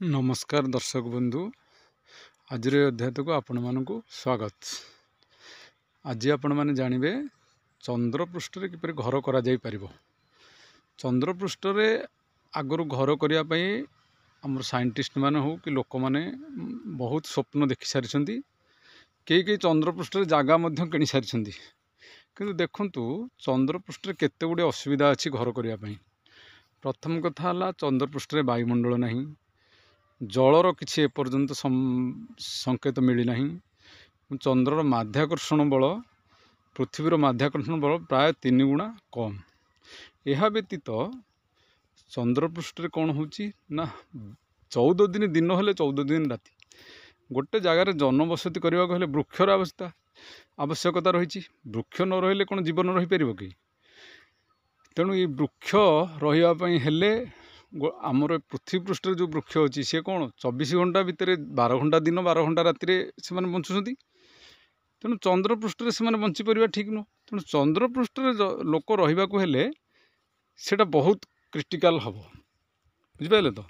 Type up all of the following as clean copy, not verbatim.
नमस्कार दर्शक बंधु आज अध्याय को आपण मानक स्वागत। आज आपण मैंने जानवे चंद्रपृष्ठ किपर घर करा जाई परिबो। चंद्रपृष्ठ आगु घर करने आमर साइंटिस्ट मान हो कि लोक मैंने बहुत स्वप्न देखि सारी कई चंद्रपृष्ठ जगह किणी सारी किंतु देखंतु चंद्रपृष्ठ केते गुड़े असुविधा अच्छी घर करने। प्रथम कथा है चंद्रपृष्ठ वायुमंडल नहीं, जलर किसी एपर्यंत संकेत मिलना। चंद्रर माध्याकर्षण बल पृथ्वीर माध्याकर्षण बल प्राय 3 गुणा कम। यह व्यतीत चंद्रपृष्ठ कौन होची ना 14 दिन दिन हेले 14 दिन राति। गोटे जगार जनबसति करने को वृक्षर आवश्यकता रही। वृक्ष न रही कौन जीवन रही पार कि? तेणु ये वृक्ष रही हेले आमर पृथ्वी पृष्ठ जो वृक्ष अच्छी सी कौन 24 घंटा भितर 12 घंटा दिन 12 घंटा राति से बंचुंट। तेणु चंद्रपृष्ठ से बंचीपर ठीक नुह। तेणु चंद्रपृष्ठ लोक रही सेटा बहुत क्रिटिकल हम बुझिपारे। तो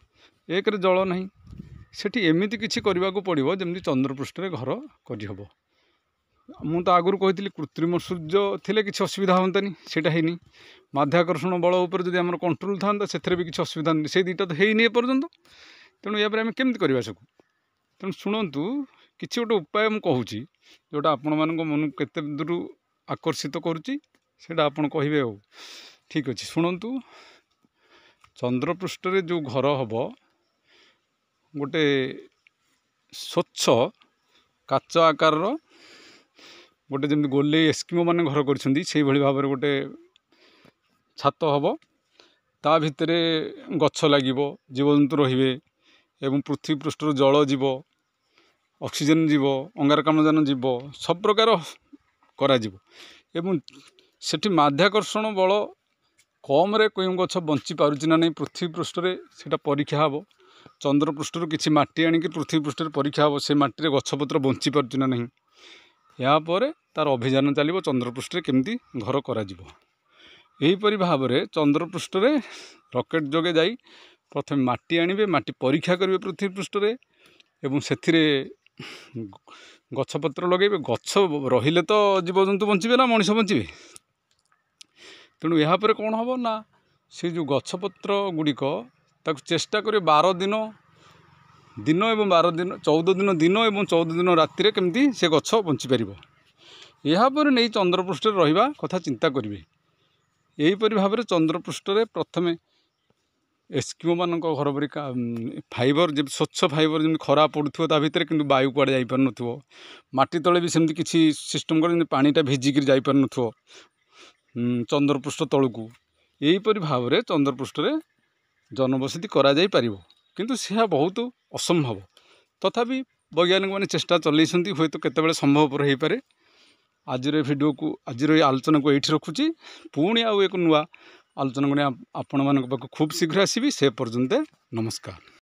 एक जल ना सेठी एमती किसी करने को पड़ो जमी चंद्रपृष्ठ घर करहब। मु तो आगुरी कही कृत्रिम सूर्य थे किसी असुविधा हमतानी, सेटा है माध्याकर्षण बल उपर जब आम कंट्रोल था से भी किसी असुविधा नहीं। से दुईटा तो है एपर्यंत। तेणु या आम केमती करवा सकू? तेणु शुणु किसी गोटे उपाय मुझे कहूँ जोटा आपण मान मन केते दूर आकर्षित करुच्ची सेटा आपण कहे। ठीक अच्छे शुणु। चंद्रपृष्ठ जो घर हम गोटे स्वच्छ काच आकार गोटे जमी गोले एस्किमो माने घर कर भाव में गोटे छात हम। ता भितर गछ लगे, जीवजंतु रे एवं पृथ्वी पृष्ठ जल जीव, ऑक्सीजन जीव, अंगारकाम्लजान जीव सब प्रकार करा एवं सेठी माध्याकर्षण बल कम रे कोई गछ बंची पारुची ना नहीं पृथ्वी पृष्ठ से परीक्षा हम। चंद्रपृष्ठ किसी माटी आणिक पृथ्वी पृष्ठ परीक्षा हम से माटी गछपत्र बंची पारुची ना नहीं। यापर तार अभियान चलो चंद्रपृष्ठ केमती घर करा यहीपरि भाव में चंद्रपृष्ठ रॉकेट जोगे जाई प्रथम माटी आणवे, माटी परीक्षा करेंगे पृथ्वी पृष्ठ एवं से गछपत्र लगे। गछ रहिले तो जीवजंतु बंचे ना मनीष बंचे। तेणु यापर कौन हम ना से जो गछपत्र गुड़िक चेष्टा कर 12 दिन दिन एवं 12 दिन 14 दिन दिन एवं 14 दिन राति केमती से गछ बंची पार। यापर नहीं चंद्रपृष्ठ रहा कथा चिंता करेंगे। यहीपरि भाव में चंद्रपृष्ठ प्रथमे एस्किमो मान घर परिका फाइबर जब स्वच्छ फाइबर जमी खरा पड़ुथ भितर कि वायु कड़े जापर न माटी तले भी सेमती किसी सिस्टम कर पानीटा भिजिक जापर न चंद्रपृष्ठ तलू। यहीपरि भाव में चंद्रपृष्ठ जनबसति करा जाई पारिबो। किंतु से बहुत असंभव। तथापि वैज्ञानिक मैंने चेष्टा चलती हुए तो केतबेले संभवपर हो पारे। आज वीडियो को आज आलोचना को ये रखुची। पुणी आउ एक नुआ आलोचना को आपण मान खूब शीघ्र आसबि। से पर्यंत नमस्कार।